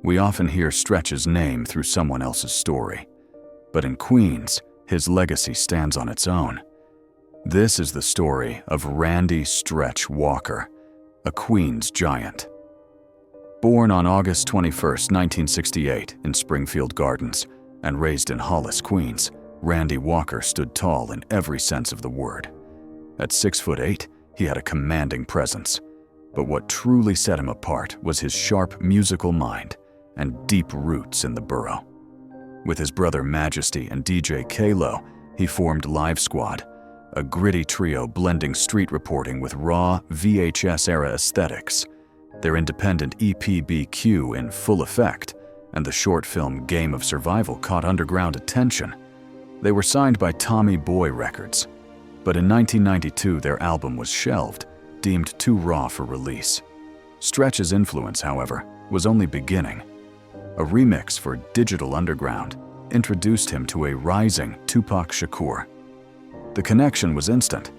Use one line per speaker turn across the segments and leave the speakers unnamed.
We often hear Stretch's name through someone else's story, but in Queens, his legacy stands on its own. This is the story of Randy "Stretch" Walker, a Queens giant. Born on August 21, 1968, in Springfield Gardens, and raised in Hollis, Queens, Randy Walker stood tall in every sense of the word. At 6'8", he had a commanding presence, but what truly set him apart was his sharp musical mind and deep roots in the borough. With his brother Majesty and DJ Kalo, he formed Live Squad, a gritty trio blending street reporting with raw VHS-era aesthetics. Their independent EPBQ in full effect, and the short film Game of Survival caught underground attention. They were signed by Tommy Boy Records, but in 1992 their album was shelved, deemed too raw for release. Stretch's influence, however, was only beginning. A remix for Digital Underground introduced him to a rising Tupac Shakur. The connection was instant.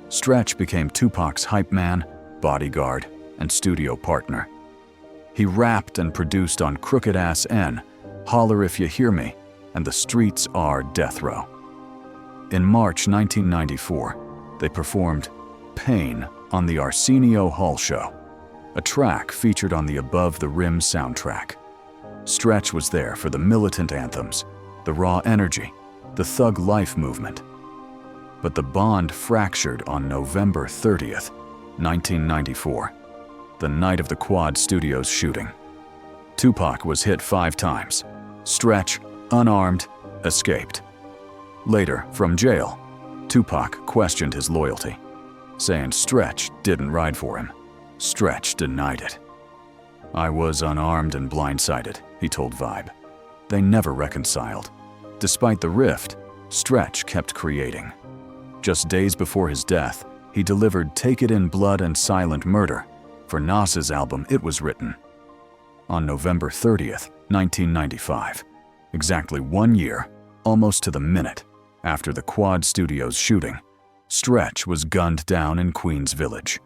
Stretch became Tupac's hype man, bodyguard, and studio partner. He rapped and produced on Crooked Ass N, Holler If You Hear Me, and The Streets Are Death Row. In March 1994, they performed Pain on the Arsenio Hall Show, a track featured on the Above the Rim soundtrack. Stretch was there for the militant anthems, the raw energy, the thug life movement. But the bond fractured on November 30th, 1994, the night of the Quad Studios shooting. Tupac was hit 5 times. Stretch, unarmed, escaped. Later, from jail, Tupac questioned his loyalty, saying Stretch didn't ride for him. Stretch denied it. "I was unarmed and blindsided," he told Vibe. They never reconciled. Despite the rift, Stretch kept creating. Just days before his death, he delivered Take It in Blood and Silent Murder for Nas's album It Was Written. On November 30th, 1995, exactly 1 year, almost to the minute, after the Quad Studios shooting, Stretch was gunned down in Queens Village.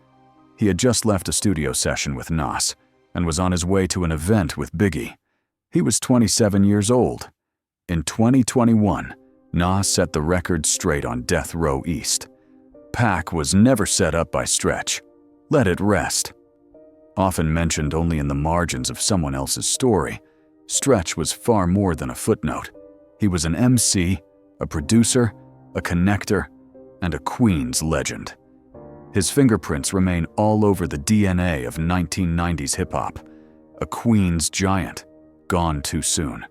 He had just left a studio session with Nas and was on his way to an event with Biggie. He was 27 years old. In 2021, Nas set the record straight on Death Row East. Pac was never set up by Stretch. Let it rest. Often mentioned only in the margins of someone else's story, Stretch was far more than a footnote. He was an MC, a producer, a connector, and a Queens legend. His fingerprints remain all over the DNA of 1990s hip-hop. A Queens giant, gone too soon.